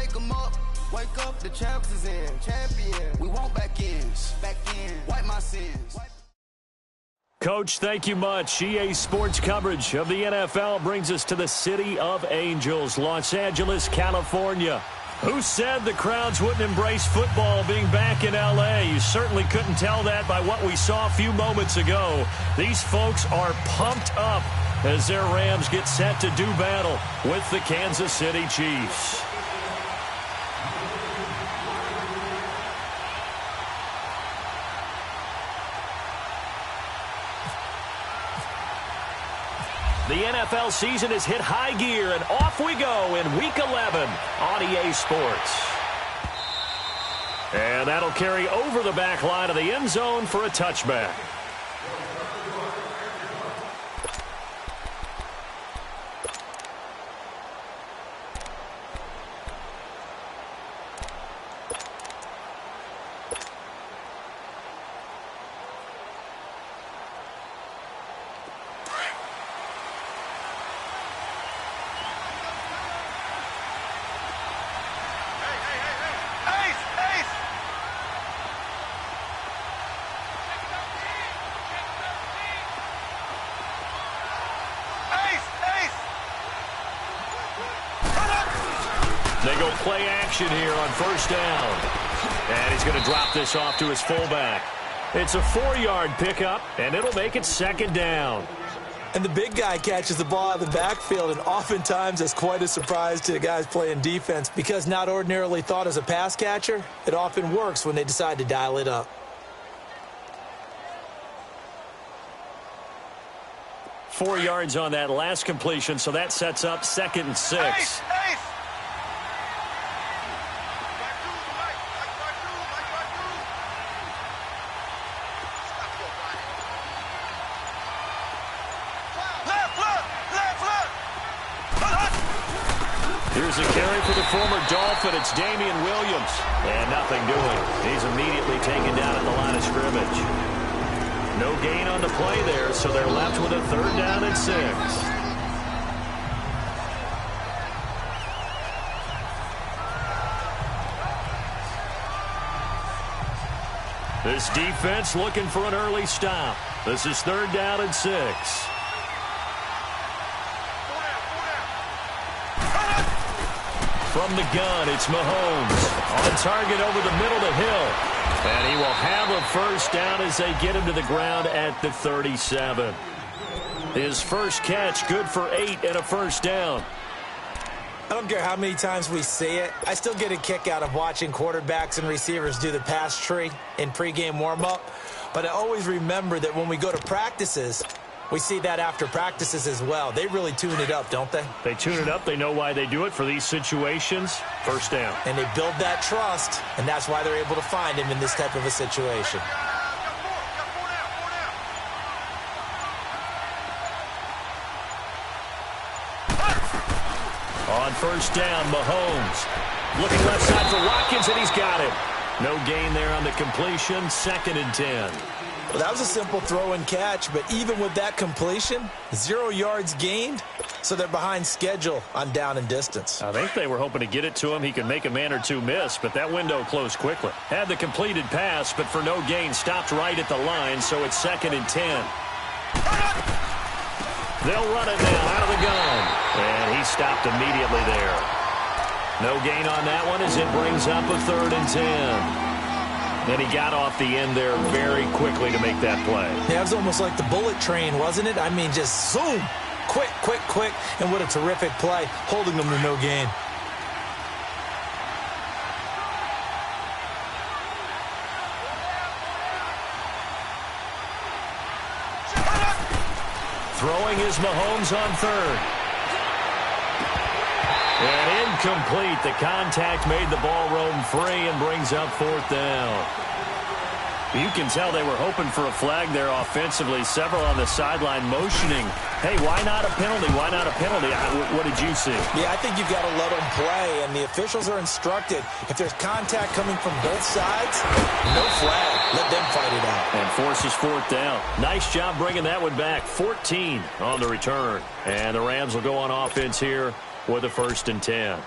wake them up. Wake up, the champs is in. Champion. We want back ends. Back in. Wipe my sins. Coach, thank you much. EA Sports coverage of the NFL brings us to the City of Angels, Los Angeles, California. Who said the crowds wouldn't embrace football being back in L.A.? You certainly couldn't tell that by what we saw a few moments ago. These folks are pumped up as their Rams get set to do battle with the Kansas City Chiefs. The NFL season has hit high gear, and off we go in Week 11 on EA Sports. And that'll carry over the back line of the end zone for a touchback. They go play action here on first down. And he's going to drop this off to his fullback. It's a 4-yard pickup, and it'll make it second down. And the big guy catches the ball out of the backfield, and oftentimes that's quite a surprise to the guys playing defense because not ordinarily thought as a pass catcher, it often works when they decide to dial it up. 4 yards on that last completion, so that sets up 2nd and 6. Here's a carry for the former Dolphin. It's Damian Williams. And nothing doing. He's immediately taken down at the line of scrimmage. No gain on the play there, so they're left with a 3rd down and 6. This defense looking for an early stop. This is 3rd down and 6. From the gun, it's Mahomes. On target over the middle to Hill. And he will have a first down as they get him to the ground at the 37. His first catch, good for 8 and a first down. I don't care how many times we see it. I still get a kick out of watching quarterbacks and receivers do the pass tree in pregame warm-up. But I always remember that when we go to practices, we see that after practices as well. They really tune it up, don't they? They tune it up. They know why they do it for these situations. First down. And they build that trust, and that's why they're able to find him in this type of a situation. On first down, Mahomes. Looking left side for Watkins, and he's got it. No gain there on the completion. 2nd and 10. Well, that was a simple throw and catch, but even with that completion, 0 yards gained, so they're behind schedule on down and distance. I think they were hoping to get it to him. He could make a man or two miss, but that window closed quickly. Had the completed pass, but for no gain, stopped right at the line, so it's 2nd and 10. They'll run it now out of the gun, and he stopped immediately there. No gain on that one as it brings up a 3rd and 10. Then he got off the end there very quickly to make that play. Yeah, it was almost like the bullet train, wasn't it? I mean, just zoom, quick, quick, quick, and what a terrific play, holding them to no gain. Throwing is Mahomes on 3rd. And incomplete. The contact made the ball roam free and brings up 4th down. You can tell they were hoping for a flag there offensively. Several on the sideline motioning. Hey, why not a penalty? Why not a penalty? What did you see? Yeah, I think you've got to let them play, and the officials are instructed. If there's contact coming from both sides, no flag. Let them fight it out. And forces 4th down. Nice job bringing that one back. 14 on the return. And the Rams will go on offense here with a 1st and 10.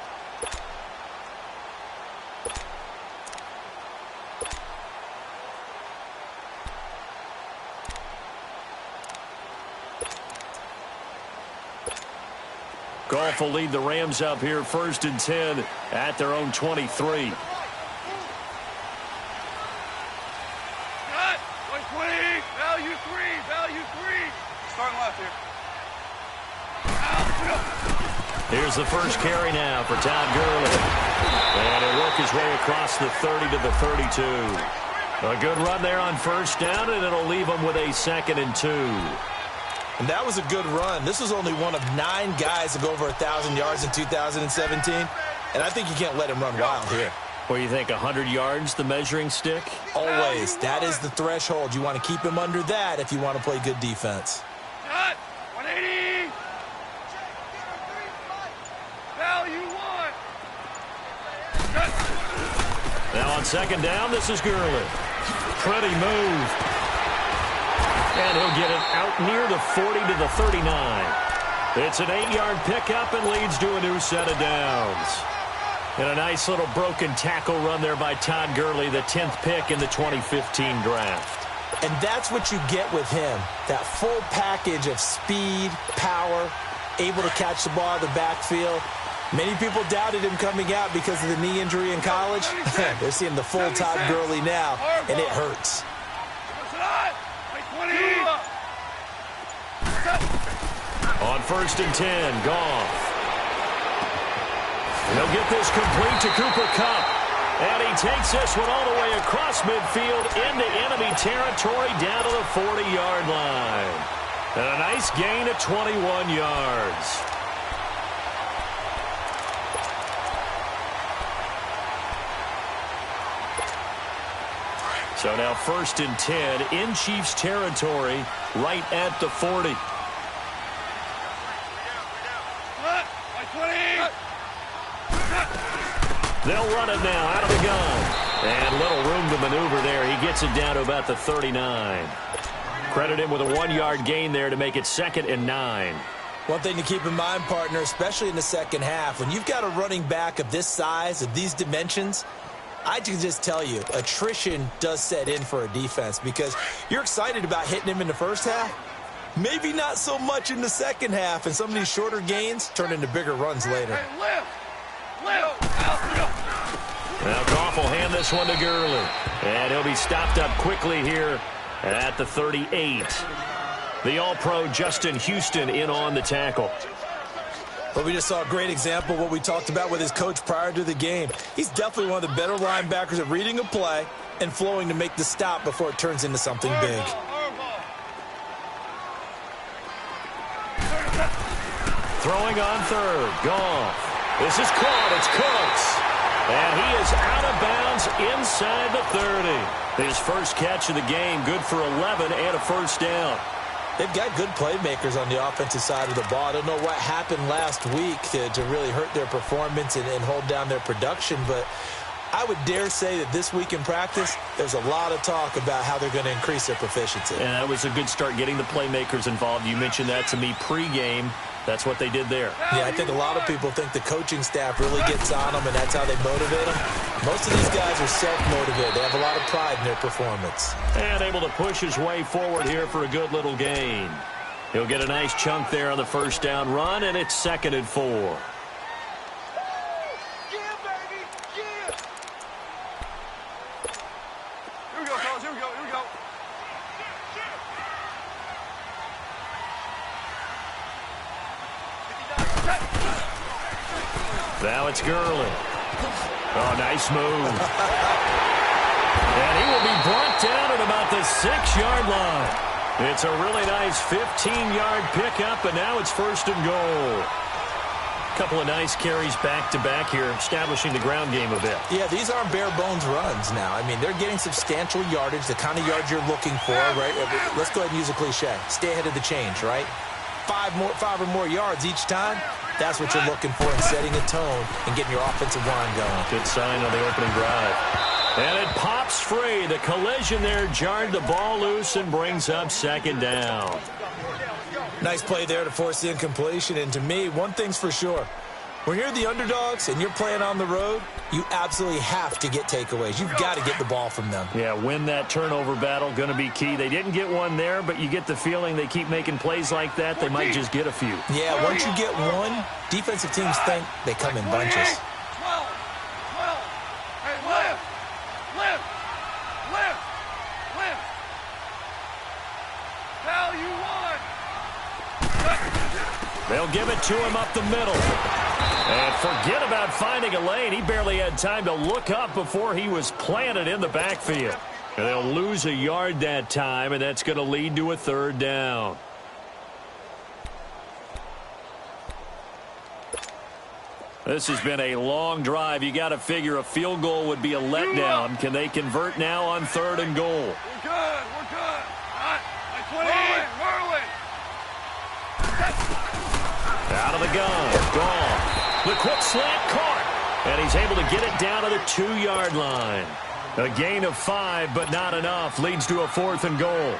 Goff will lead the Rams up here 1st and 10 at their own 23. Left here. Here's the first carry now for Todd Gurley. And he'll work his way across the 30 to the 32. A good run there on 1st down, and it'll leave him with a 2nd and 2. And that was a good run. This was only one of 9 guys to go over 1,000 yards in 2017. And I think you can't let him run wild here. What do you think, 100 yards, the measuring stick? Always. That is the threshold. You want to keep him under that if you want to play good defense. 180. Value 1. Now on 2nd down, this is Gurley. Pretty move. And he'll get it out near the 40 to the 39. It's an 8-yard pickup and leads to a new set of downs. And a nice little broken tackle run there by Todd Gurley, the 10th pick in the 2015 draft. And that's what you get with him, that full package of speed, power, able to catch the ball out of the backfield. Many people doubted him coming out because of the knee injury in college. They're seeing the full Todd Gurley now, and it hurts. On 1st and 10, Goff. He'll get this complete to Cooper Kupp. And he takes this one all the way across midfield into enemy territory down to the 40-yard line. And a nice gain of 21 yards. So now 1st and 10 in Chiefs territory right at the 40. They'll run it now out of the gun. And little room to maneuver there. He gets it down to about the 39. Credit him with a 1-yard gain there to make it 2nd and 9. One thing to keep in mind, partner, especially in the second half, when you've got a running back of this size, of these dimensions, I can just tell you, attrition does set in for a defense because you're excited about hitting him in the first half. Maybe not so much in the second half, and some of these shorter gains turn into bigger runs later. Now Goff will hand this one to Gurley. And he'll be stopped up quickly here at the 38. The All-Pro Justin Houston in on the tackle. But we just saw a great example of what we talked about with his coach prior to the game. He's definitely one of the better linebackers at reading a play and flowing to make the stop before it turns into something big. Throwing on 3rd, Goff. This is caught. It's Cooks. And he is out of bounds inside the 30. His first catch of the game, good for 11 and a 1st down. They've got good playmakers on the offensive side of the ball. I don't know what happened last week to really hurt their performance and hold down their production, but I would dare say that this week in practice, there's a lot of talk about how they're going to increase their proficiency. And that was a good start getting the playmakers involved. You mentioned that to me pregame. That's what they did there. Yeah, I think a lot of people think the coaching staff really gets on them, and that's how they motivate them. Most of these guys are self-motivated. They have a lot of pride in their performance. And able to push his way forward here for a good little gain. He'll get a nice chunk there on the 1st down run, and it's 2nd and 4. Here we go, fellas. Here we go. Now it's Gurley. Oh, nice move. And he will be brought down at about the 6-yard line. It's a really nice 15-yard pickup, and now it's 1st and goal. Couple of nice carries back-to-back here, establishing the ground game a bit. Yeah, these aren't bare-bones runs now. I mean, they're getting substantial yardage, the kind of yards you're looking for, right? Let's go ahead and use a cliche. Stay ahead of the change, right? 5 or more yards each time. That's what you're looking for in setting a tone and getting your offensive line going. Good sign on the opening drive. And it pops free. The collision there jarred the ball loose and brings up 2nd down. Nice play there to force the incompletion. And to me, one thing's for sure. When you're the underdogs and you're playing on the road, you absolutely have to get takeaways. You've got to get the ball from them. Yeah, win that turnover battle, going to be key. They didn't get one there, but you get the feeling they keep making plays like that, they might just get a few. Yeah, once you get one, defensive teams think they come in bunches. 12. Hey, lift. Val, you won. They'll give it to him up the middle. And forget about finding a lane. He barely had time to look up before he was planted in the backfield. And they'll lose a yard that time, and that's going to lead to a third down. This has been a long drive. You got to figure a field goal would be a letdown. Can they convert now on 3rd and goal? We're good. Hot. Like 20. Whirling. Out of the gun. Gone. The quick slant caught. And he's able to get it down to the 2-yard line. A gain of 5, but not enough. Leads to a 4th and goal.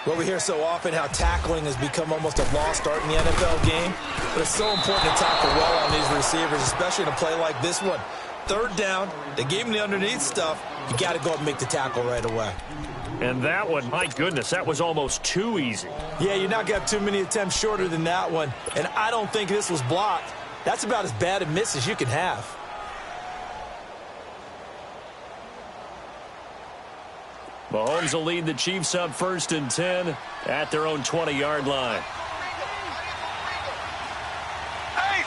Well, we hear so often how tackling has become almost a lost art in the NFL game. But it's so important to tackle well on these receivers, especially in a play like this one. 3rd down, they gave him the underneath stuff. You got to go up and make the tackle right away. And that one, my goodness, that was almost too easy. Yeah, you're not going to have too many attempts shorter than that one. And I don't think this was blocked. That's about as bad a miss as you can have. Mahomes will lead the Chiefs up 1st and 10 at their own 20-yard line. Ace.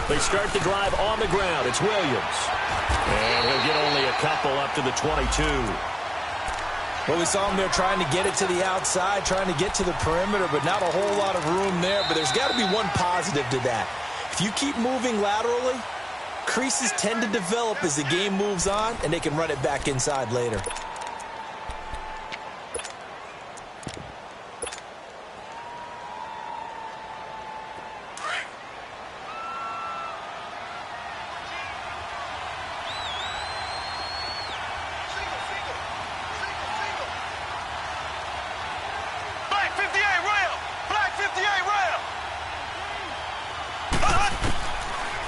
They start the drive on the ground. It's Williams. And he'll get only a couple up to the 22. Well, we saw him there trying to get it to the outside, trying to get to the perimeter, but not a whole lot of room there. But there's got to be one positive to that. If you keep moving laterally, creases tend to develop as the game moves on, and they can run it back inside later.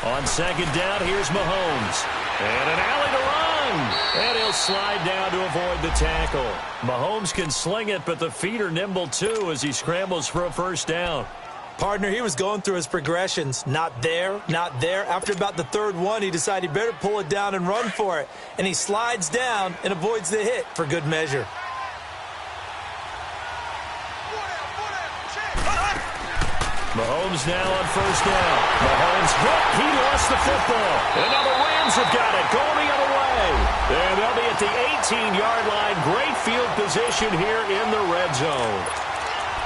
On 2nd down, here's Mahomes. And an alley to run. And he'll slide down to avoid the tackle. Mahomes can sling it, but the feet are nimble too as he scrambles for a 1st down. Partner, he was going through his progressions. Not there, not there. After about the 3rd one, he decided he better pull it down and run for it. And he slides down and avoids the hit for good measure. Mahomes now on 1st down. Mahomes hit. He lost the football. And now the Rams have got it. Going the other way. And they'll be at the 18-yard line. Great field position here in the red zone.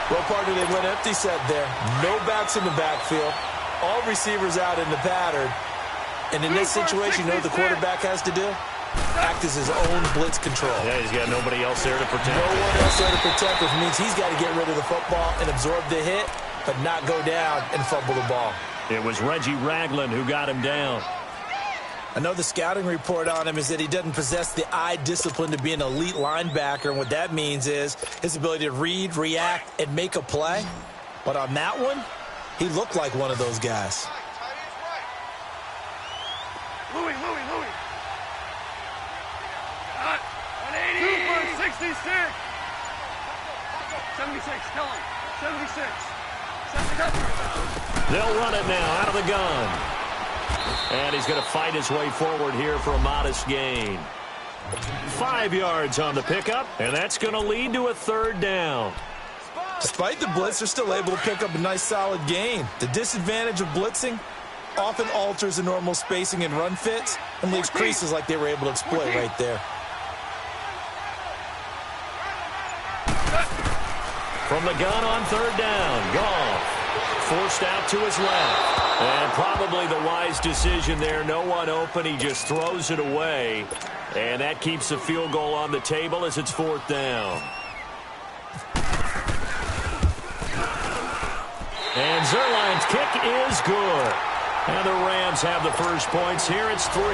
Well, partner, they went empty set there. No backs in the backfield. All receivers out in the pattern. And in this situation, you know what the quarterback has to do? Act as his own blitz control. Yeah, he's got nobody else there to protect. No one else there to protect, which means he's got to get rid of the football and absorb the hit, but not go down and fumble the ball. It was Reggie Ragland who got him down. I know the scouting report on him is that he doesn't possess the eye discipline to be an elite linebacker, and what that means is his ability to read, react, and make a play. But on that one, he looked like one of those guys. Louis. Hot. 180. Super 66. 76. Tell him. 76. They'll run it now out of the gun. And he's going to fight his way forward here for a modest gain. 5 yards on the pickup, and that's going to lead to a 3rd down. Despite the blitz, they're still able to pick up a nice solid gain. The disadvantage of blitzing often alters the normal spacing and run fits and leaves creases like they were able to exploit right there. From the gun on 3rd down, Goff forced out to his left. And probably the wise decision there. No one open. He just throws it away. And that keeps the field goal on the table as it's 4th down. And Zerline's kick is good. And the Rams have the first points here. It's 3-0.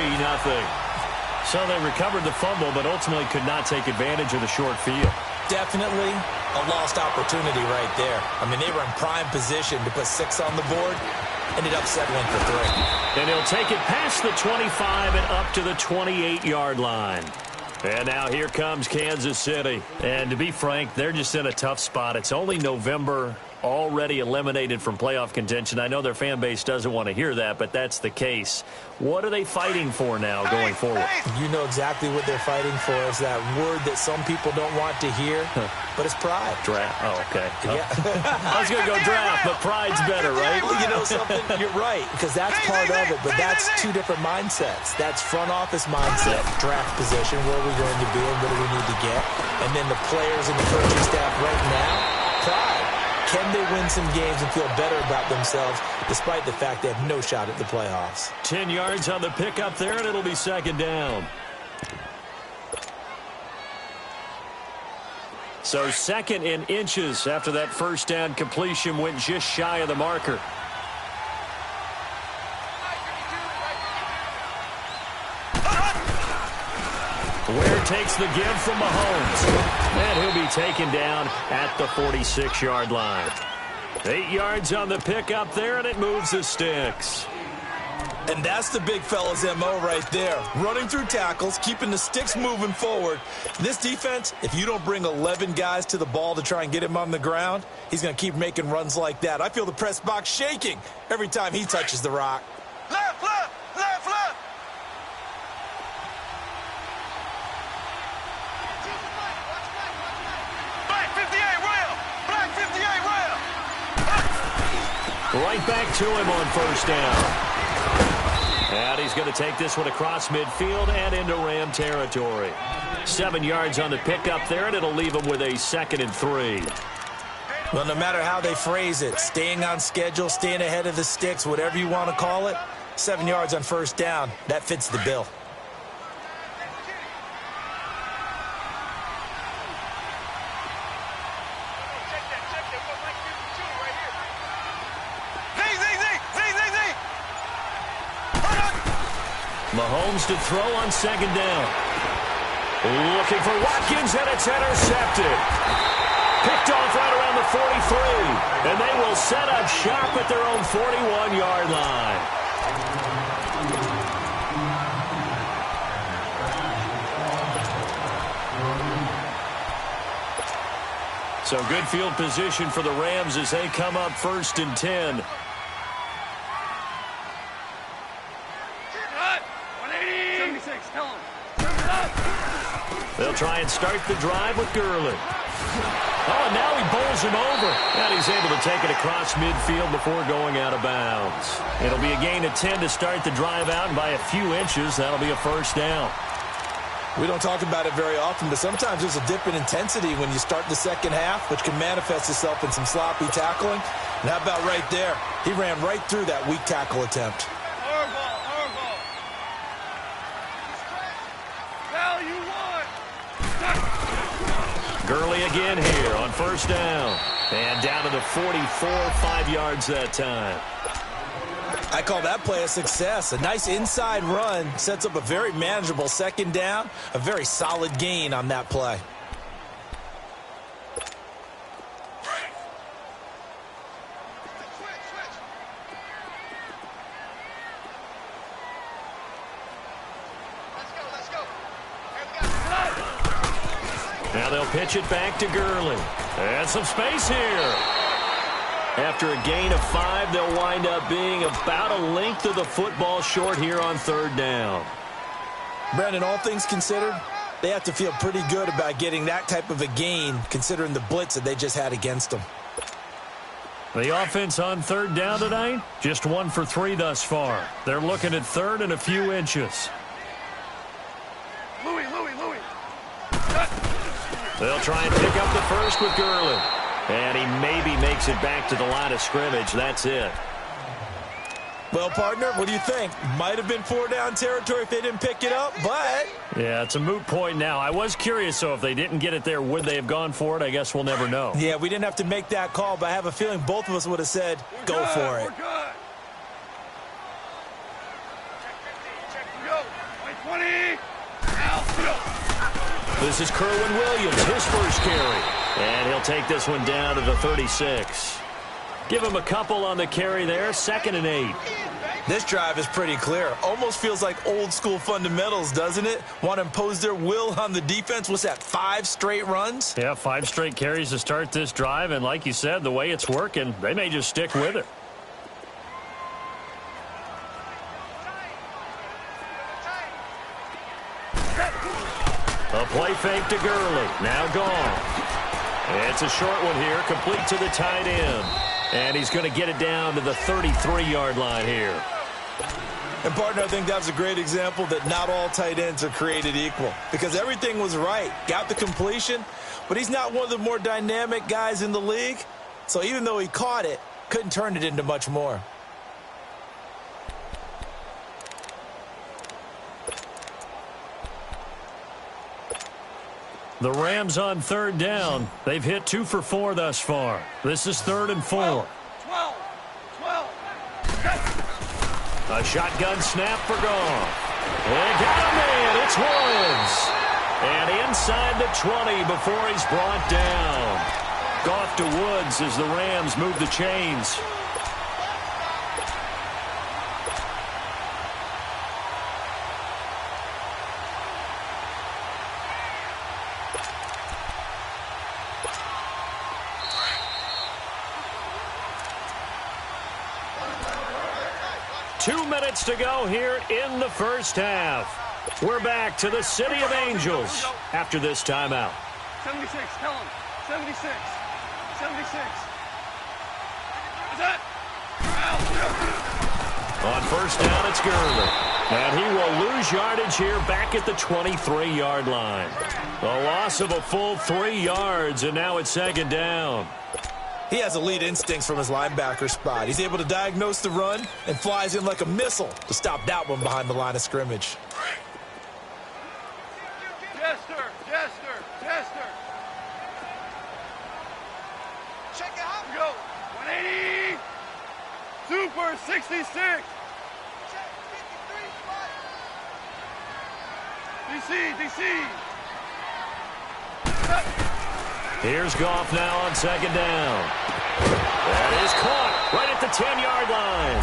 So they recovered the fumble, but ultimately could not take advantage of the short field. Definitely. a lost opportunity right there. I mean, they were in prime position to put 6 on the board. Ended up settling for 3. And he'll take it past the 25 and up to the 28-yard line. And now here comes Kansas City. And to be frank, they're just in a tough spot. It's only November, already eliminated from playoff contention. I know their fan base doesn't want to hear that, but that's the case. What are they fighting for now going forward? You know exactly what they're fighting for. Is that word that some people don't want to hear, but it's pride. Draft. Oh, okay. Yeah. I was going to go draft, but pride's better, right? Well, you know something? You're right, because that's part of it, but that's 2 different mindsets. That's front office mindset, draft position, where are we going to be and what do we need to get? And then the players and the coaching staff right now, pride. Can they win some games and feel better about themselves despite the fact they have no shot at the playoffs? 10 yards on the pickup there, and it'll be 2nd down. So 2nd in inches after that 1st down completion went just shy of the marker. Ware takes the give from Mahomes. And he'll be taken down at the 46-yard line. 8 yards on the pickup there, and it moves the sticks. And that's the big fella's MO right there. Running through tackles, keeping the sticks moving forward. This defense, if you don't bring 11 guys to the ball to try and get him on the ground, he's going to keep making runs like that. I feel the press box shaking every time he touches the rock. Left, left, left, left. Black 58 rail. Black 58 rail. Right back to him on 1st down. And he's going to take this one across midfield and into Ram territory. 7 yards on the pickup there, and it'll leave him with a 2nd and 3. Well, no matter how they phrase it, staying on schedule, staying ahead of the sticks, whatever you want to call it, 7 yards on 1st down, that fits the bill. Mahomes to throw on 2nd down. Looking for Watkins, and it's intercepted. Picked off right around the 43. And they will set up shop at their own 41-yard line. So good field position for the Rams as they come up 1st and 10. They'll try and start the drive with Gurley. Oh, and now he bowls him over. And he's able to take it across midfield before going out of bounds. It'll be a gain of 10 to start the drive out, and by a few inches, that'll be a 1st down. We don't talk about it very often, but sometimes there's a dip in intensity when you start the 2nd half, which can manifest itself in some sloppy tackling. And how about right there? He ran right through that weak tackle attempt. Gurley again here on 1st down. And down to the 44, 5 yards that time. I call that play a success. A nice inside run sets up a very manageable 2nd down. A very solid gain on that play. Now they'll pitch it back to Gurley. And some space here. After a gain of 5, they'll wind up being about a length of the football short here on 3rd down. Brandon, all things considered, they have to feel pretty good about getting that type of a gain considering the blitz that they just had against them. The offense on 3rd down tonight, just 1 for 3 thus far. They're looking at 3rd and a few inches. Louis. They'll try and pick up the 1st with Gurley. And he maybe makes it back to the line of scrimmage. That's it. Well, partner, what do you think? Might have been 4-down territory if they didn't pick it up, but... Yeah, it's a moot point now. I was curious, so if they didn't get it there, would they have gone for it? I guess we'll never know. Yeah, we didn't have to make that call, but I have a feeling both of us would have said, go for it. We're good. Check, go. 20. Now, go. This is Kerwin Williams, his first carry. And he'll take this one down to the 36. Give him a couple on the carry there, 2nd and 8. This drive is pretty clear. Almost feels like old school fundamentals, doesn't it? Want to impose their will on the defense. What's that, 5 straight runs? Yeah, 5 straight carries to start this drive. And like you said, the way it's working, they may just stick with it. A play fake to Gurley. Now gone. It's a short one here, complete to the tight end. And he's going to get it down to the 33-yard line here. And, partner, I think that was a great example that not all tight ends are created equal. Because everything was right. Got the completion, but he's not one of the more dynamic guys in the league. So even though he caught it, couldn't turn it into much more. The Rams on 3rd down. They've hit 2 for 4 thus far. This is 3rd and 4. 12. A shotgun snap for Goff. They got him in. It's Woods. And inside the 20 before he's brought down. Goff to Woods as the Rams move the chains. Two minutes to go here in the first half. We're back to the City of Angels after this timeout. 76, tell him. 76. 76. Is that? On 1st down, it's Gurley. And he will lose yardage here back at the 23-yard line. A loss of a full 3 yards, and now it's 2nd down. He has elite instincts from his linebacker spot. He's able to diagnose the run and flies in like a missile to stop that one behind the line of scrimmage. Jester. Check it out. Go. 180. Super 66. DC. Here's Goff now on 2nd down. That is caught right at the 10-yard line.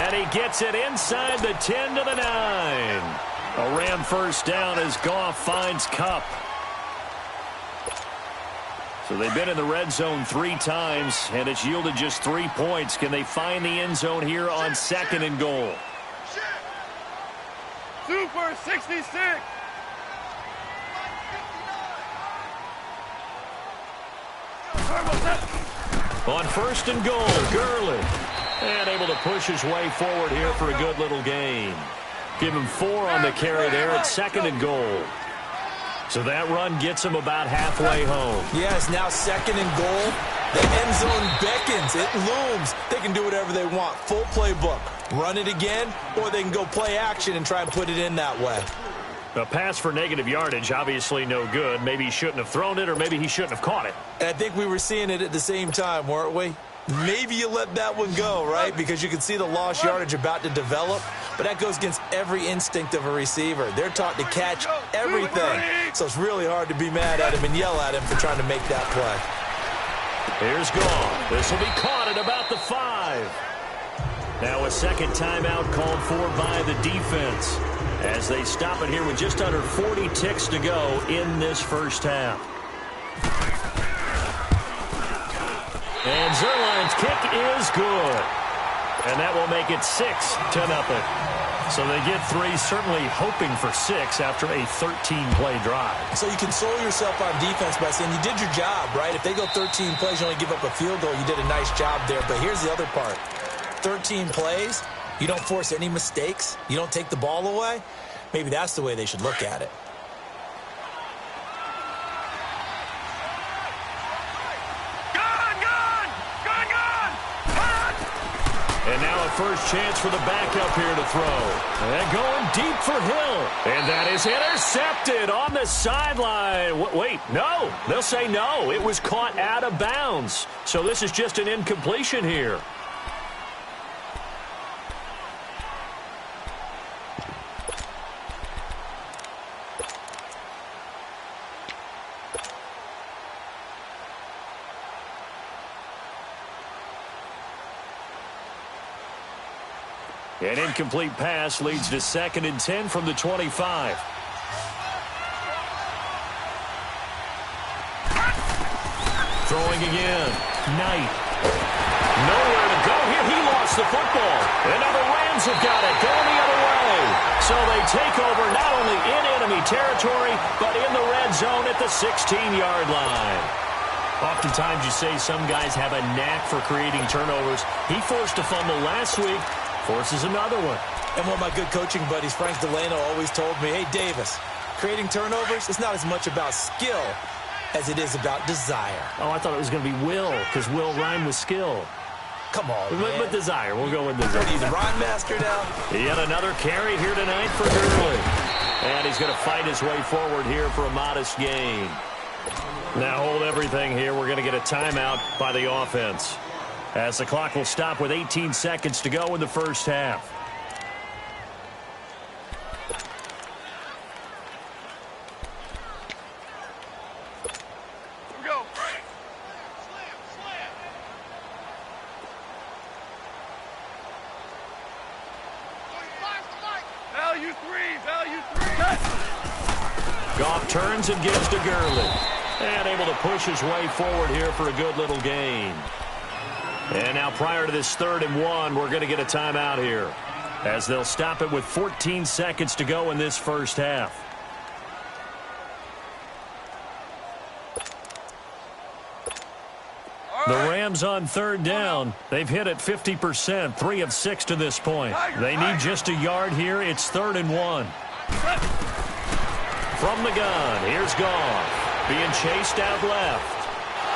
And he gets it inside the 10 to the 9. A Ram 1st down as Goff finds Kupp. So they've been in the red zone 3 times, and it's yielded just 3 points. Can they find the end zone here on 2nd and goal? Super 66. On 1st and goal, Gurley. And able to push his way forward here for a good little gain. Give him 4 on the carry there at 2nd and goal. So that run gets him about halfway home. Yes, now 2nd and goal. The end zone beckons. It looms. They can do whatever they want. Full playbook. Run it again, or they can go play action and try and put it in that way. A pass for negative yardage, obviously no good. Maybe he shouldn't have thrown it, or maybe he shouldn't have caught it. And I think we were seeing it at the same time, weren't we? Maybe you let that one go, right? Because you can see the lost yardage about to develop. But that goes against every instinct of a receiver. They're taught to catch everything. So it's really hard to be mad at him and yell at him for trying to make that play. Here's Goff. This will be caught at about the 5. Now a second timeout called for by the defense as they stop it here with just under 40 ticks to go in this first half. And Zerline's kick is good. And that will make it 6-0. So they get 3, certainly hoping for 6 after a 13-play drive. So you console yourself on defense by saying you did your job, right? If they go 13 plays, you only give up a field goal, you did a nice job there. But here's the other part. 13 plays, you don't force any mistakes, you don't take the ball away. Maybe that's the way they should look at it. And now a first chance for the backup here to throw. And going deep for Hill. And that is intercepted on the sideline. Wait, no. They'll say no. It was caught out of bounds. So this is just an incompletion here. An incomplete pass leads to 2nd and 10 from the 25. Throwing again. Knight. Nowhere to go here. He lost the football. And now the Rams have got it going the other way. So they take over not only in enemy territory, but in the red zone at the 16-yard line. Oftentimes you say some guys have a knack for creating turnovers. He forced a fumble last week, forces another one. And one of my good coaching buddies, Frank Delano, always told me, hey, Davis, creating turnovers is not as much about skill as it is about desire. Oh, I thought it was going to be will, because will rhyme with skill. Come on, man. With desire. We'll go with desire. He's a rhyme master now. Yet another carry here tonight for Gurley. And he's going to fight his way forward here for a modest gain. Now hold everything here. We're going to get a timeout by the offense, as the clock will stop with 18 seconds to go in the first half. Here we go. Value three. Goff turns and gives to Gurley. And able to push his way forward here for a good little gain. And now prior to this 3rd and 1, we're going to get a timeout here, as they'll stop it with 14 seconds to go in this first half. The Rams on 3rd down. They've hit it 50%, 3 of 6 to this point. They need just a yard here. It's 3rd and 1. From the gun, here's Goff. Being chased out left.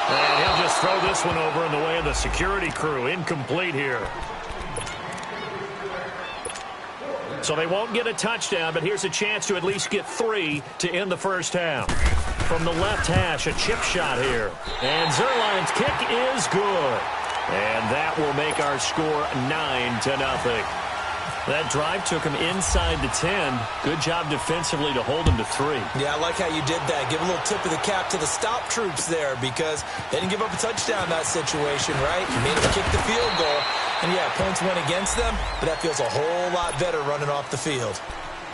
And he'll just throw this one over in the way of the security crew. Incomplete here. So they won't get a touchdown, but here's a chance to at least get 3 to end the first half. From the left hash, a chip shot here. And Zerline's kick is good. And that will make our score 9-0. That drive took him inside the 10. Good job defensively to hold him to 3. Yeah, I like how you did that. Give a little tip of the cap to the stop troops there, because they didn't give up a touchdown in that situation, right? You made them kick the field goal. And, yeah, points went against them, but that feels a whole lot better running off the field.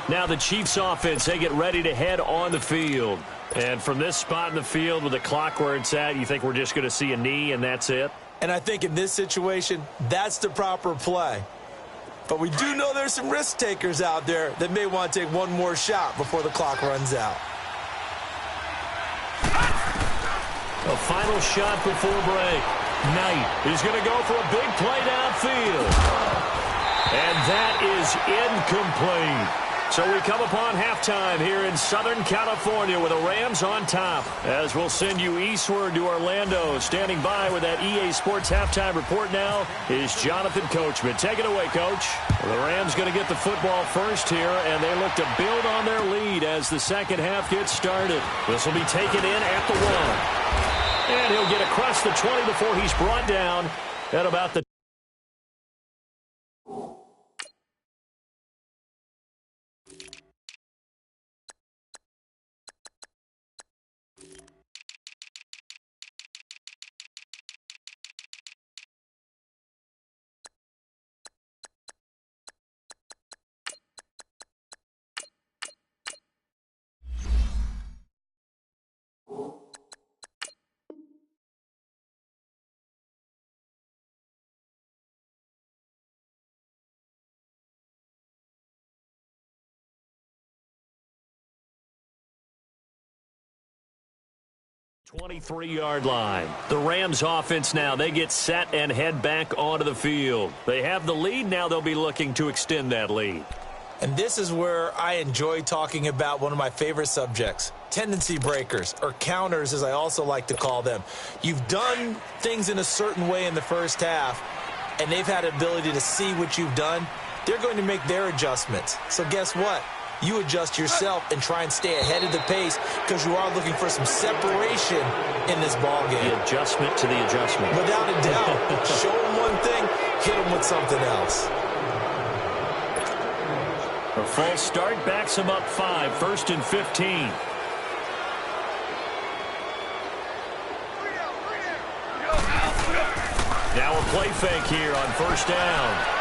Now the Chiefs offense, they get ready to head on the field. And from this spot in the field with the clock where it's at, you think we're just going to see a knee and that's it? And I think in this situation, that's the proper play. But we do know there's some risk takers out there that may want to take one more shot before the clock runs out. A final shot before break. Knight is going to go for a big play downfield. And that is incomplete. So we come upon halftime here in Southern California with the Rams on top, as we'll send you eastward to Orlando. Standing by with that EA Sports halftime report now is Jonathan Coachman. Take it away, Coach. Well, the Rams going to get the football first here, and they look to build on their lead as the second half gets started. This will be taken in at the 1. And he'll get across the 20 before he's brought down at about the 23-yard line. The Rams offense now, they get set and head back onto the field. They have the lead. Now they'll be looking to extend that lead. And this is where I enjoy talking about one of my favorite subjects, tendency breakers, or counters as I also like to call them. You've done things in a certain way in the first half, and they've had the ability to see what you've done. They're going to make their adjustments. So guess what? You adjust yourself and try and stay ahead of the pace, because you are looking for some separation in this ball game. The adjustment to the adjustment. Without a doubt. Show them one thing, hit them with something else. A false start backs him up 5, 1st and 15. Now a play fake here on 1st down.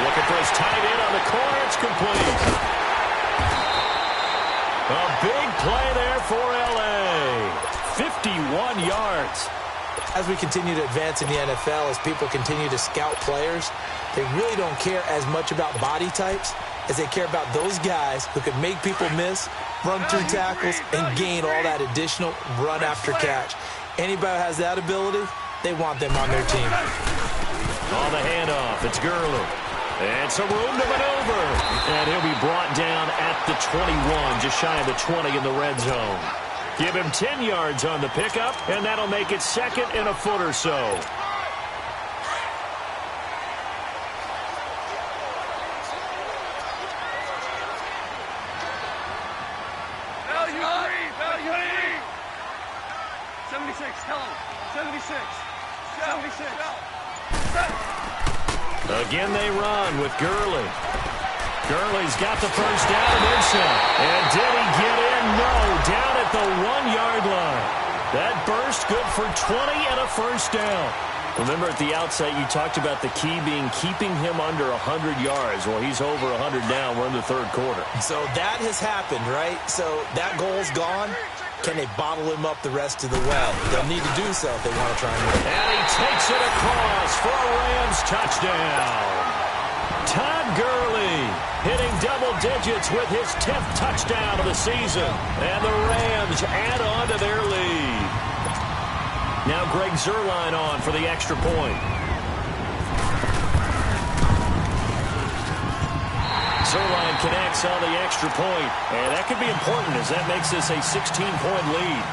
Looking for his tight end on the corner. It's complete. A big play there for L.A. 51 yards. As we continue to advance in the NFL, as people continue to scout players, they really don't care as much about body types as they care about those guys who can make people miss, run through tackles, and gain all that additional run after catch. Anybody who has that ability, they want them on their team. On the handoff, it's Gurley. And some room to maneuver. And he'll be brought down at the 21, just shy of the 20 in the red zone. Give him 10 yards on the pickup, and that'll make it second and a foot or so. Value three. 76, tell him. 76. 76. Again they run with Gurley. Gurley's got the first down and then some. And did he get in? No. Down at the 1-yard line. That burst good for 20 and a first down. Remember at the outset you talked about the key being keeping him under 100 yards. Well, he's over 100 now. We're in the third quarter. So that has happened, right? So that goal's gone. Can they bottle him up the rest of the way? They'll need to do so if they want to try and win. And he takes it across for a Rams touchdown. Todd Gurley hitting double digits with his 10th touchdown of the season. And the Rams add on to their lead. Now Greg Zuerlein on for the extra point. Zuerlein connects on the extra point. And that could be important as that makes this a 16-point lead.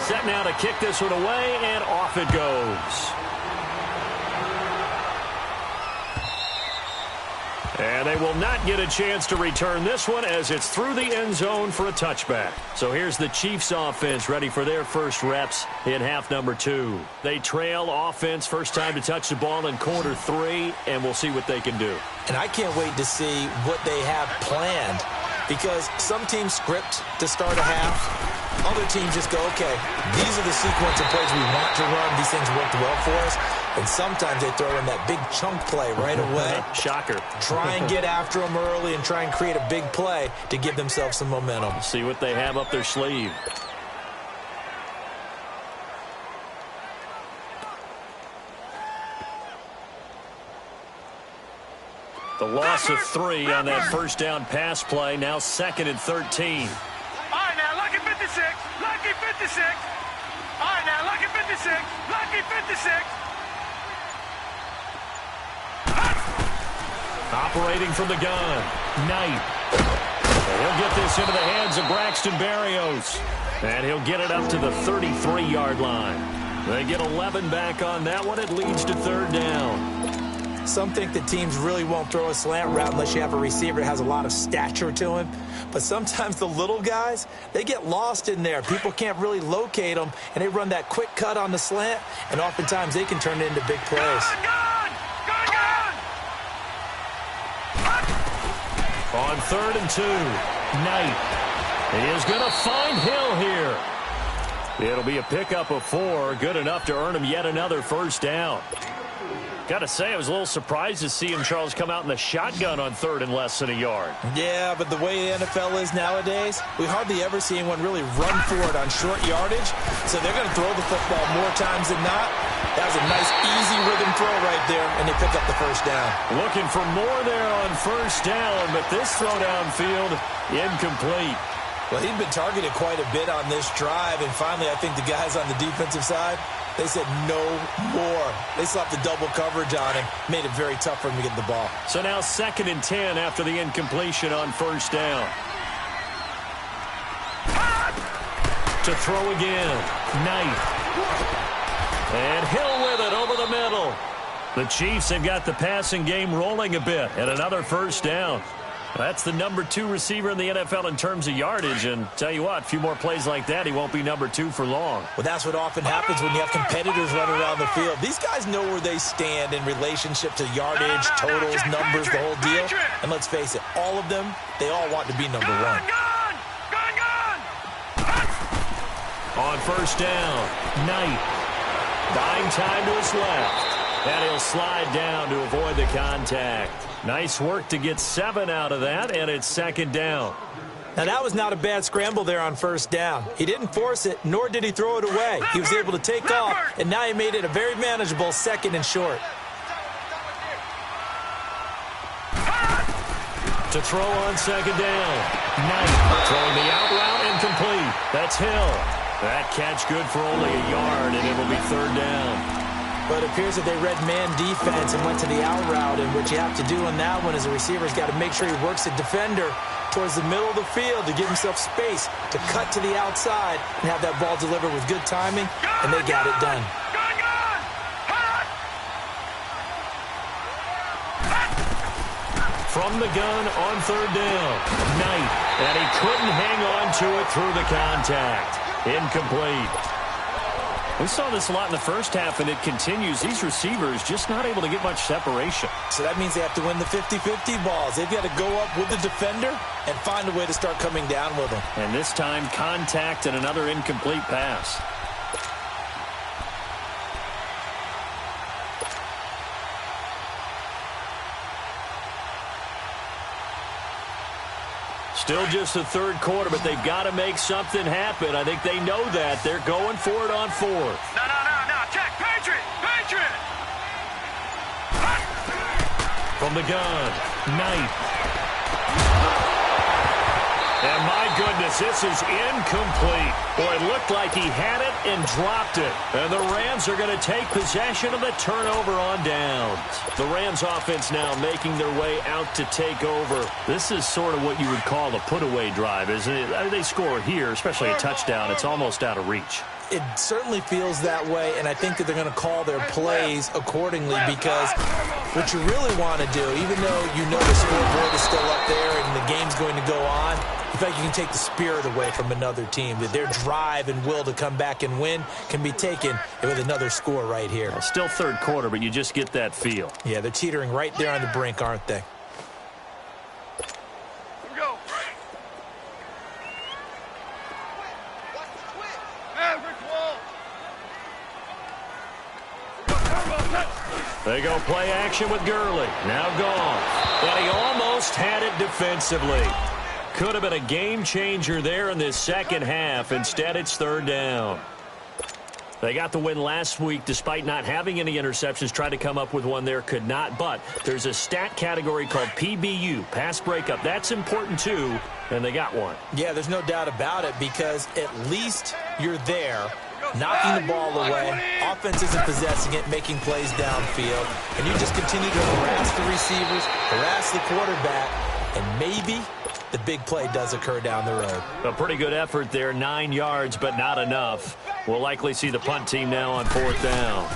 Set now to kick this one away, and off it goes. And they will not get a chance to return this one as it's through the end zone for a touchback. So here's the Chiefs offense ready for their first reps in half number 2. They trail offense, first time to touch the ball in quarter 3, and we'll see what they can do. And I can't wait to see what they have planned, because some teams script to start a half. Other teams just go, okay, these are the sequence of plays we want to run. These things worked well for us. And sometimes they throw in that big chunk play right away. Shocker. Try and get after them early and try and create a big play to give themselves some momentum. See what they have up their sleeve. The loss of 3 on that first down pass play. Now 2nd and 13. All right, now, lucky 56. Lucky 56. All right, now, lucky 56. Lucky 56. Operating from the gun. Knight. And he'll get this into the hands of Braxton Berrios. And he'll get it up to the 33-yard line. They get 11 back on that one. It leads to 3rd down. Some think that teams really won't throw a slant route unless you have a receiver that has a lot of stature to him. But sometimes the little guys, they get lost in there. People can't really locate them, and they run that quick cut on the slant, and oftentimes they can turn it into big plays. On 3rd and 2, Knight. He is going to find Hill here. It'll be a pickup of 4, good enough to earn him yet another first down. Got to say, I was a little surprised to see him, Charles, come out in the shotgun on 3rd and less than a yard. Yeah, but the way the NFL is nowadays, we hardly ever see anyone really run for it on short yardage. So they're going to throw the football more times than not. That was a nice, easy rhythm throw right there, and they pick up the first down. Looking for more there on first down, but this throw downfield, incomplete. Well, he'd been targeted quite a bit on this drive, and finally I think the guys on the defensive side, they said no more. They slapped the double coverage on him, made it very tough for him to get the ball. So now 2nd and 10 after the incompletion on first down. To throw again, Knight. And Hill with it over the middle. The Chiefs have got the passing game rolling a bit, and another first down. That's the number 2 receiver in the NFL in terms of yardage, and tell you what, a few more plays like that, he won't be number 2 for long. Well, that's what often happens when you have competitors running around the field. These guys know where they stand in relationship to yardage, totals, numbers, the whole deal. And let's face it, all of them, they all want to be number 1. On first down, Knight. Buying time to his left. And he'll slide down to avoid the contact. Nice work to get 7 out of that, and it's second down. Now, that was not a bad scramble there on first down. He didn't force it, nor did he throw it away. He was able to take off, and now he made it a very manageable 2nd and short. To throw on second down. Knight throwing the out route incomplete. That's Hill. That catch good for only a yard, and it'll be 3rd down. But it appears that they read man defense and went to the out route, and what you have to do on that one is the receiver's got to make sure he works the defender towards the middle of the field to give himself space to cut to the outside and have that ball delivered with good timing, and they got it done. From the gun on 3rd down. Knight, and he couldn't hang on to it through the contact. Incomplete. We saw this a lot in the first half, and it continues. These receivers just not able to get much separation. So that means they have to win the 50-50 balls. They've got to go up with the defender and find a way to start coming down with them. And this time, contact and another incomplete pass. Still just the 3rd quarter, but they've got to make something happen. I think they know that. They're going for it on 4th. No. Check. Patriot. From the gun, Knight. And my goodness, this is incomplete. Boy, it looked like he had it and dropped it. And the Rams are going to take possession of the turnover on downs. The Rams offense now making their way out to take over. This is sort of what you would call a put-away drive, isn't it? They score here, especially a touchdown. It's almost out of reach. It certainly feels that way, and I think that they're going to call their plays accordingly, because what you really want to do, even though you know the scoreboard is still up there and the game's going to go on, in fact, you can take the spirit away from another team. That their drive and will to come back and win can be taken with another score right here. Well, still 3rd quarter, but you just get that feel. Yeah, they're teetering right there on the brink, aren't they? They go play action with Gurley. Now gone. And he almost had it defensively. Could have been a game changer there in this second half. Instead, it's 3rd down. They got the win last week despite not having any interceptions. Tried to come up with one there, could not. But there's a stat category called PBU, pass breakup. That's important too, and they got one. Yeah, there's no doubt about it, because at least you're there, knocking the ball away. Offense isn't possessing it, making plays downfield. And you just continue to harass the receivers, harass the quarterback, and maybe the big play does occur down the road. A pretty good effort there, 9 yards, but not enough. We'll likely see the punt team now on 4th down.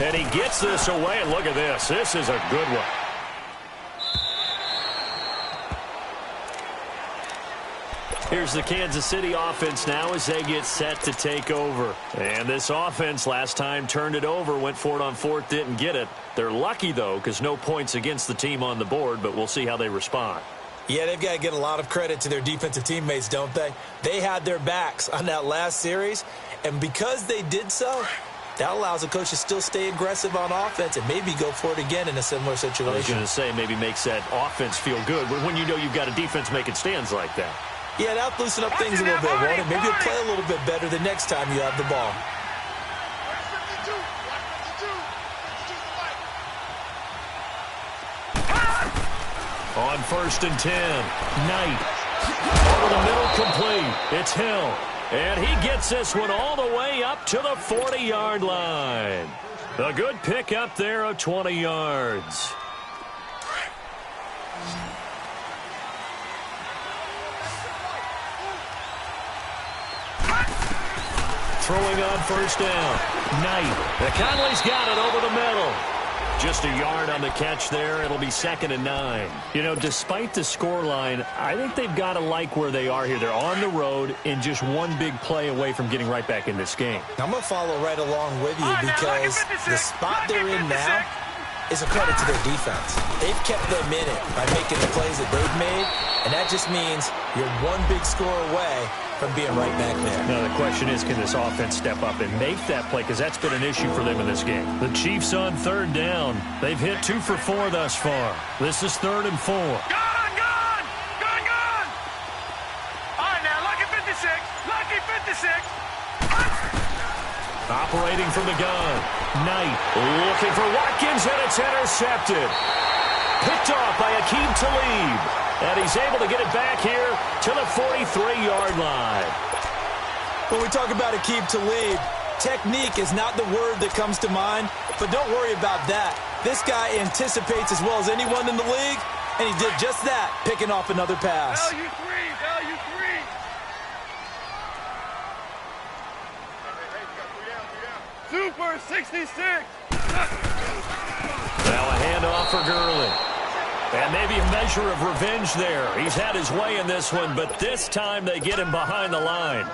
And he gets this away, and look at this. This is a good one. Here's the Kansas City offense now as they get set to take over. And this offense last time turned it over, went for it on 4th, didn't get it. They're lucky, though, because no points against the team on the board, but we'll see how they respond. Yeah, they've got to get a lot of credit to their defensive teammates, don't they? They had their backs on that last series, and because they did so, that allows the coach to still stay aggressive on offense and maybe go for it again in a similar situation. I was going to say maybe makes that offense feel good when you know you've got a defense making stands like that. Yeah, that'll loosen up things a little bit, won't it? Maybe you'll play a little bit better the next time you have the ball. On 1st and 10, Knight. Over the middle, complete. It's Hill. And he gets this one all the way up to the 40-yard line. A good pick up there of 20 yards. Throwing on 1st down. Knight. Conley's got it over the middle. Just a yard on the catch there. It'll be 2nd and 9. You know, despite the scoreline, I think they've got to like where they are here. They're on the road and just one big play away from getting right back in this game. I'm going to follow right along with you because the spot they're in now is a credit to their defense. They've kept them in it by making the plays that they've made, And that just means you're one big score away from being right back there. Now the question is, can this offense step up and make that play? Because that's been an issue for them in this game. The Chiefs on third down. They've hit 2 for 4 thus far. This is 3rd and 4. Gone! All right, now, lucky 56. Lucky 56. Operating from the gun. Knight looking for Watkins, and it's intercepted. Picked off by Aqib Talib. And he's able to get it back here to the 43-yard line. When we talk about Aqib Talib, technique is not the word that comes to mind, but don't worry about that. This guy anticipates as well as anyone in the league, and he did just that, picking off another pass. Value 3. Super 66. Now a handoff for Gurley. And maybe a measure of revenge there. He's had his way in this one, but this time they get him behind the line.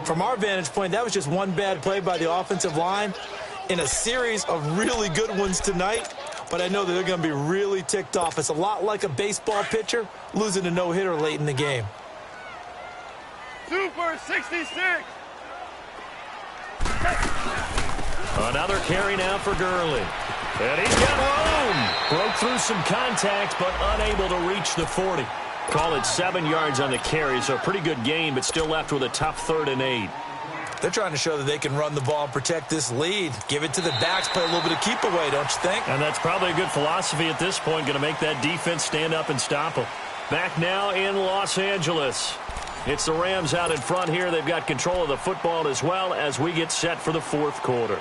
From our vantage point, that was just one bad play by the offensive line in a series of really good ones tonight. But I know that they're going to be really ticked off. It's a lot like a baseball pitcher losing a no-hitter late in the game. Super 66. Another carry now for Gurley. And he's got home. Broke through some contact, but unable to reach the 40. Call it 7 yards on the carry, so a pretty good game, but still left with a tough 3rd and 8. They're trying to show that they can run the ball and protect this lead. Give it to the backs, play a little bit of keep away, don't you think? And that's probably a good philosophy at this point, going to make that defense stand up and stop them. Back now in Los Angeles. It's the Rams out in front here. They've got control of the football as well as we get set for the 4th quarter.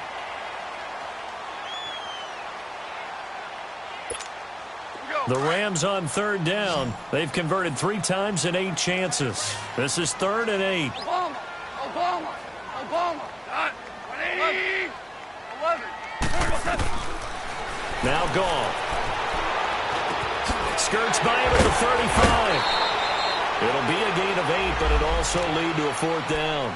The Rams on 3rd down. They've converted 3 times in 8 chances. This is 3rd and 8. Obama. 20. 11. Now gone. Skirts by him at the 35. It'll be a gain of 8, but it also lead to a 4th down.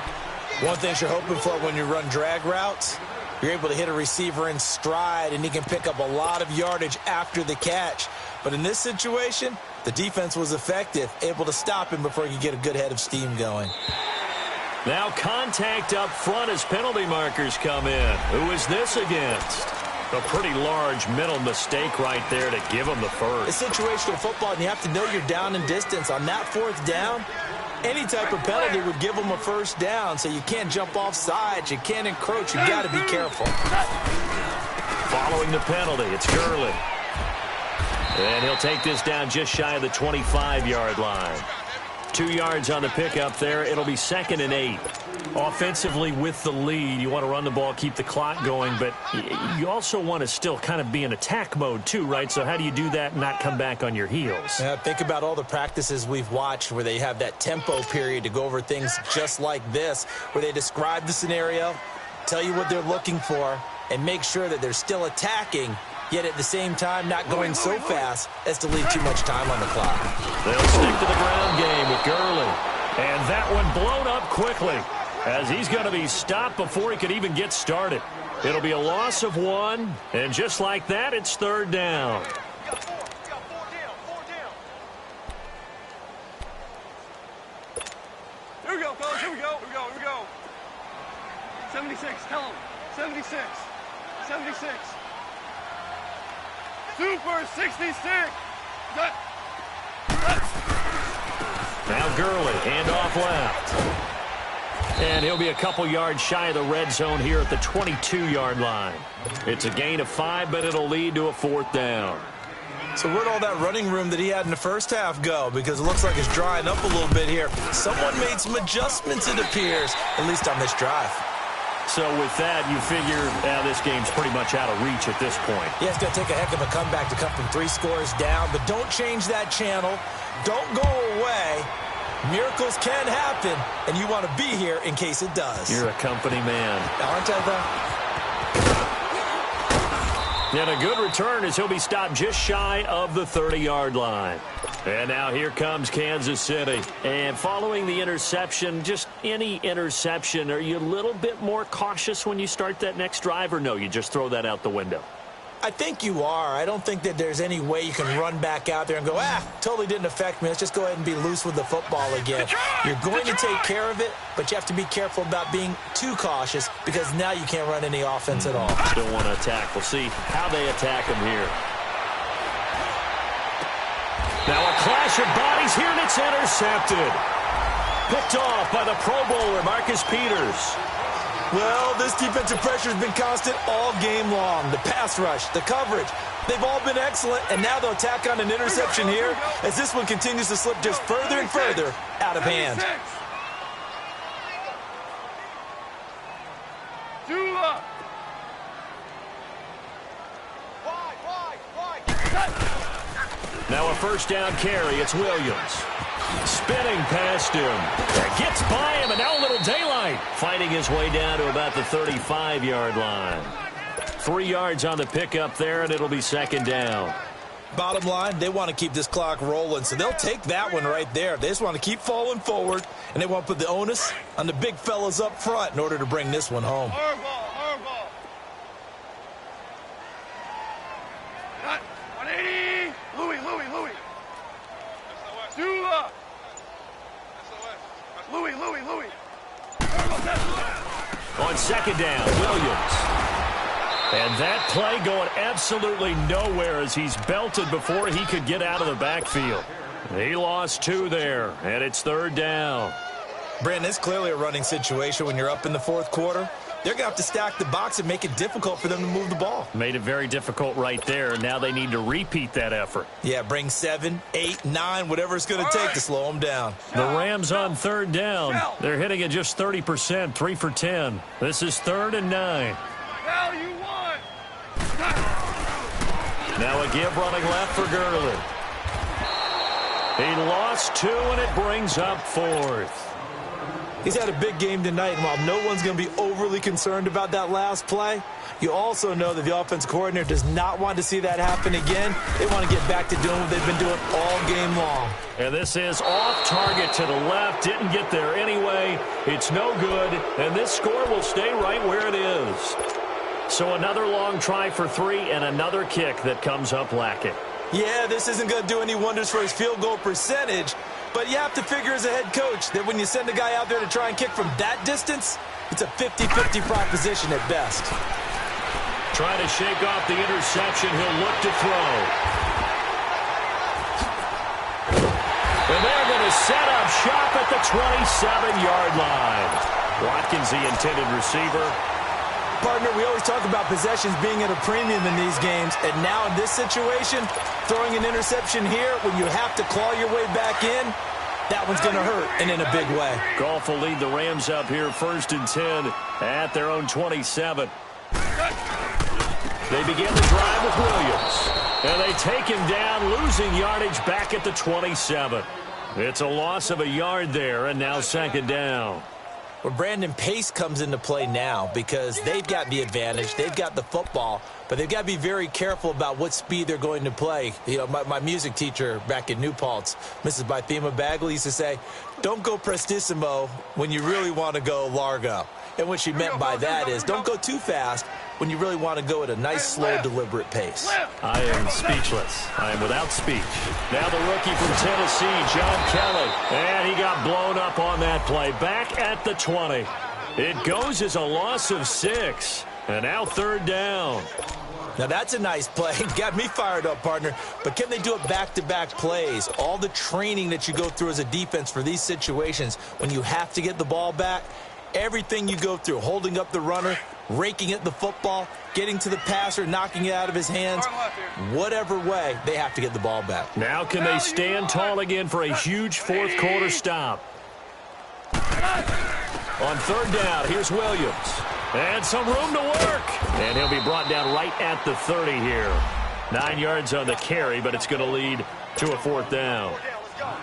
One thing you're hoping for when you run drag routes, you're able to hit a receiver in stride, and he can pick up a lot of yardage after the catch. But in this situation, the defense was effective, able to stop him before he could get a good head of steam going. Now contact up front as penalty markers come in. Who is this against? A pretty large mental mistake right there to give him the first. It's situational football, and you have to know you're down in distance. On that 4th down, any type of penalty would give them a 1st down, so you can't jump off sides, you can't encroach, you've got to be careful. Following the penalty, it's Gurley. And he'll take this down just shy of the 25-yard line. 2 yards on the pickup there. It'll be 2nd and 8. Offensively with the lead, you want to run the ball, keep the clock going, but you also want to still kind of be in attack mode too, right? So how do you do that and not come back on your heels? Yeah, think about all the practices we've watched where they have that tempo period to go over things just like this, where they describe the scenario, tell you what they're looking for, and make sure that they're still attacking, yet at the same time not going so fast as to leave too much time on the clock. They'll stick to the ground game with Gurley. And that one blown up quickly as he's going to be stopped before he could even get started. It'll be a loss of 1, and just like that, it's 3rd down. Here we go, fellas. Here we go. 76. Tell him. 76. 76. Super 66. Now Gurley, handoff left. And he'll be a couple yards shy of the red zone here at the 22-yard line. It's a gain of 5, but it'll lead to a 4th down. So where'd all that running room that he had in the first half go? Because it looks like it's drying up a little bit here. Someone made some adjustments, it appears, at least on this drive. So with that, you figure this game's pretty much out of reach at this point. Yeah, it's going to take a heck of a comeback to come from 3 scores down, but don't change that channel. Don't go away. Miracles can happen, and you want to be here in case it does. You're a company man. Aren't I, though? And a good return as he'll be stopped just shy of the 30-yard line. And now here comes Kansas City. And following the interception, just any interception, are you a little bit more cautious when you start that next drive, or no, you just throw that out the window? I think you are. I don't think that there's any way you can run back out there and go, totally didn't affect me. Let's just go ahead and be loose with the football again. You're going to take care of it, but you have to be careful about being too cautious because now you can't run any offense at all. Still want to attack. We'll see how they attack him here. Now a clash of bodies here, and it's intercepted. Picked off by the Pro Bowler, Marcus Peters. Well, this defensive pressure has been constant all game long. The pass rush, the coverage, they've all been excellent, and now they'll tack on an interception here as this one continues to slip just further and further out of hand. Now a first down carry. It's Williams. Spinning past him. Gets by him, and now a little daylight. Fighting his way down to about the 35-yard line. 3 yards on the pickup there, and it'll be second down. Bottom line, they want to keep this clock rolling, so they'll take that one right there. They just want to keep falling forward, and they want to put the onus on the big fellas up front in order to bring this one home. Hardball. 180. Louis. Dula. Louis. On second down, Williams. And that play going absolutely nowhere as he's belted before he could get out of the backfield. He lost 2 there, and it's third down. Brandon, it's clearly a running situation when you're up in the fourth quarter. They're going to have to stack the box and make it difficult for them to move the ball. Made it very difficult right there. Now they need to repeat that effort. Yeah, bring 7, 8, 9, whatever it's going to take to slow them down. The Rams on third down. They're hitting at just 30%, 3 for 10. This is 3rd and 9. Hell, you won. Now a give running left for Gurley. He lost 2, and it brings up 4th. He's had a big game tonight, and while no one's going to be overly concerned about that last play, you also know that the offense coordinator does not want to see that happen again. They want to get back to doing what they've been doing all game long. And this is off target to the left. Didn't get there anyway. It's no good, and this score will stay right where it is. So another long try for 3 and another kick that comes up lacking. Yeah, this isn't going to do any wonders for his field goal percentage, but you have to figure as a head coach that when you send a guy out there to try and kick from that distance, it's a 50-50 proposition at best. Trying to shake off the interception. He'll look to throw. And they're going to set up shop at the 27-yard line. Watkins, the intended receiver. Partner, we always talk about possessions being at a premium in these games, and now in this situation, throwing an interception here when you have to claw your way back in, that one's going to hurt, and in a big way. Goff will lead the Rams up here 1st and 10 at their own 27. They begin the drive with Williams, and they take him down, losing yardage back at the 27. It's a loss of a yard there, and now second down. Well, Brandon, pace comes into play now because they've got the advantage. They've got the football, but they've got to be very careful about what speed they're going to play. You know, my music teacher back in New Paltz, Mrs. Bythema Bagley, used to say, don't go prestissimo when you really want to go largo. And what she meant by that is don't go too fast when you really want to go at a nice, slow, deliberate pace. I am speechless. I am without speech. Now the rookie from Tennessee, John Kelly. And he got blown up on that play. Back at the 20. It goes as a loss of 6. And now third down. Now that's a nice play. Got me fired up, partner. But can they do it back-to-back plays? All the training that you go through as a defense for these situations, when you have to get the ball back, everything you go through, holding up the runner, raking at the football, getting to the passer, knocking it out of his hands, whatever way, they have to get the ball back. Now can they stand tall again for a huge fourth quarter stop? On third down, here's Williams. And some room to work. And he'll be brought down right at the 30 here. 9 yards on the carry, but it's going to lead to a fourth down.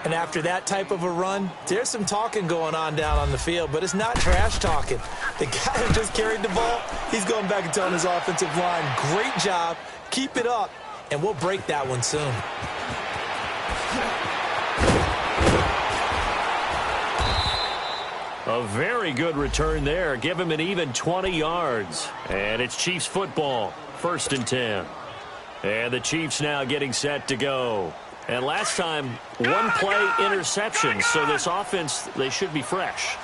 And after that type of a run, there's some talking going on down on the field, but it's not trash talking. The guy who just carried the ball, he's going back and telling his offensive line, great job, keep it up, and we'll break that one soon. A very good return there. Give him an even 20 yards. And it's Chiefs football, 1st and 10. And the Chiefs now getting set to go. And last time, one-play interception. So this offense, they should be fresh.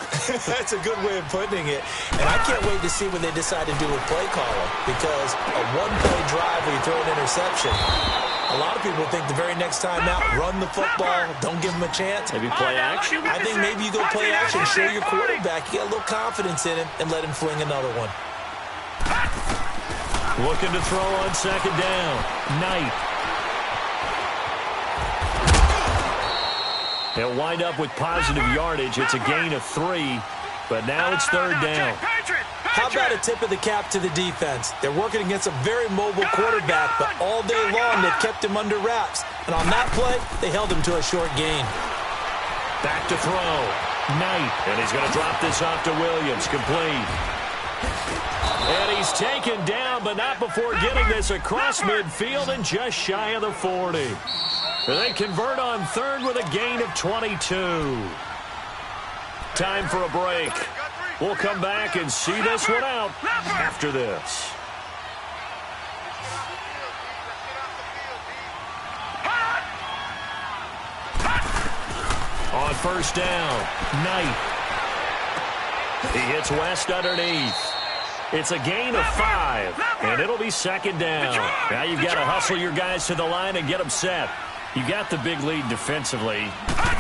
That's a good way of putting it. And I can't wait to see what they decide to do with play calling. Because a one-play drive where you throw an interception, a lot of people think the very next time out, run the football, don't give them a chance. Maybe play action? I think maybe you go play action, show your quarterback, you get a little confidence in him, and let him fling another one. Looking to throw on second down. Knight. They'll wind up with positive yardage. It's a gain of 3, but now it's third down. How about a tip of the cap to the defense? They're working against a very mobile quarterback, but all day long they've kept him under wraps. And on that play, they held him to a short gain. Back to throw. Knight. And he's going to drop this off to Williams. Complete. And he's taken down, but not before getting this across midfield and just shy of the 40. They convert on third with a gain of 22. Time for a break. We'll come back and see this one out after this. On first down, Knight. He hits West underneath. It's a gain of 5, and it'll be second down. Now you've got to hustle your guys to the line and get them set. You got the big lead defensively,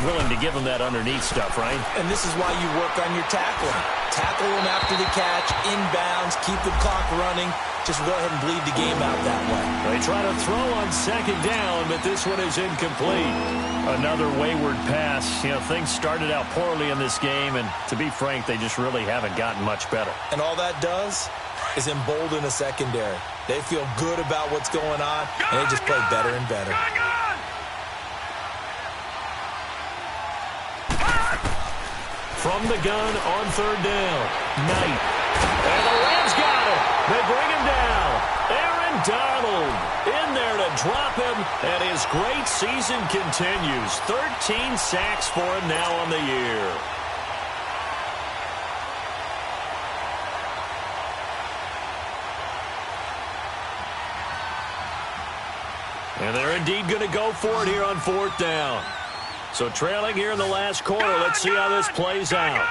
willing to give them that underneath stuff, right? And this is why you work on your tackling. Tackle them after the catch, inbounds, keep the clock running. Just go ahead and bleed the game out that way. They try to throw on second down, but this one is incomplete. Another wayward pass. You know, things started out poorly in this game, and to be frank, they just really haven't gotten much better. And all that does is embolden a secondary. They feel good about what's going on, and they just play better and better. From the gun on third down, Knight. And the Rams got it. They bring him down. Aaron Donald in there to drop him, and his great season continues. 13 sacks for him now on the year. And they're indeed going to go for it here on fourth down. So trailing here in the last quarter. Let's see how this plays out.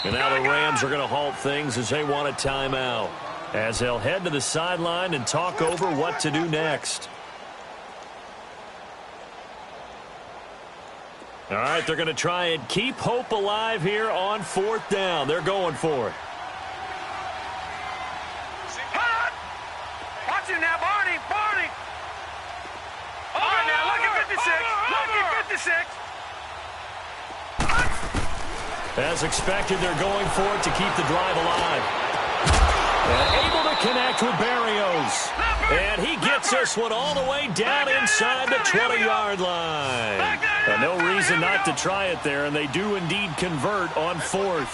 And now the Rams are going to halt things as they want a timeout, as they'll head to the sideline and talk over what to do next. All right, they're going to try and keep hope alive here on fourth down. They're going for it. Watch it now, Barney. All right, now, lucky 56. Lucky 56. As expected, they're going for it to keep the drive alive. And able to connect with Barrios. And he gets this one all the way down inside the 20-yard line. No reason not to try it there, and they do indeed convert on fourth.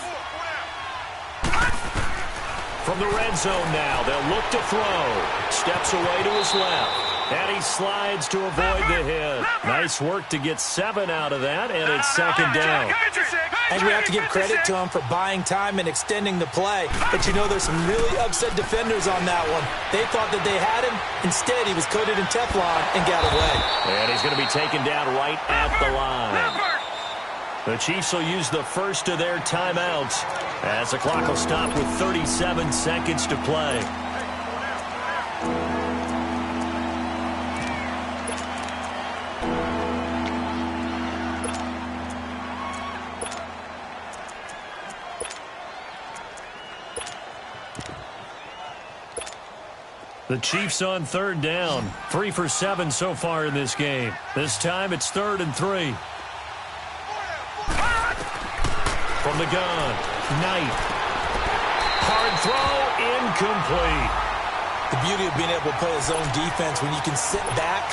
From the red zone now, they'll look to throw. Steps away to his left. And he slides to avoid the hit. Nice work to get 7 out of that, and it's second down. And we have to give credit to him for buying time and extending the play. But you know, there's some really upset defenders on that one. They thought that they had him. Instead, he was coated in Teflon and got away. And he's going to be taken down right at the line. The Chiefs will use the first of their timeouts as the clock will stop with 37 seconds to play. The Chiefs on third down. 3 for 7 so far in this game. This time it's 3rd and 3. From the gun, Knight. Hard throw, incomplete. The beauty of being able to play a zone defense, when you can sit back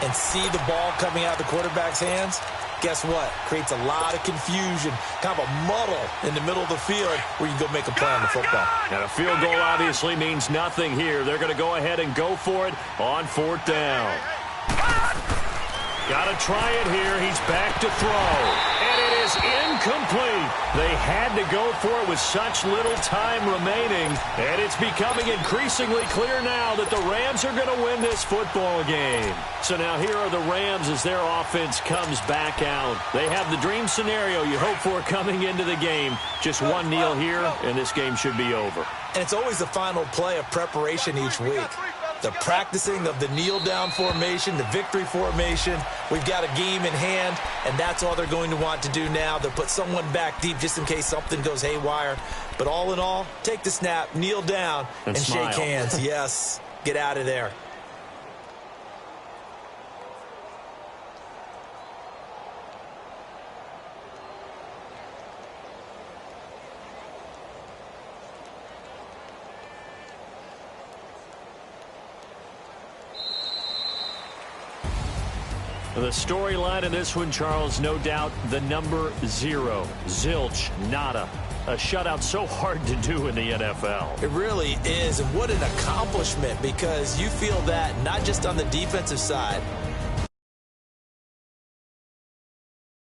and see the ball coming out of the quarterback's hands, guess what? Creates a lot of confusion, kind of a muddle in the middle of the field where you can go make a play on the football. And a field goal obviously means nothing here. They're going to go ahead and go for it on fourth down. Got to try it here. He's back to throw. And it is is incomplete. They had to go for it with such little time remaining, and it's becoming increasingly clear now that the Rams are going to win this football game. So now here are the Rams as their offense comes back out. They have the dream scenario you hope for coming into the game. Just one kneel here, and this game should be over. And it's always the final play of preparation each week. The practicing of the kneel-down formation, the victory formation. We've got a game in hand, and that's all they're going to want to do now. They'll put someone back deep just in case something goes haywire. But all in all, take the snap, kneel down, and shake hands. Yes, get out of there. The storyline in this one, Charles, no doubt the number 0. Zilch, nada. A shutout so hard to do in the NFL. It really is, and what an accomplishment, because you feel that not just on the defensive side,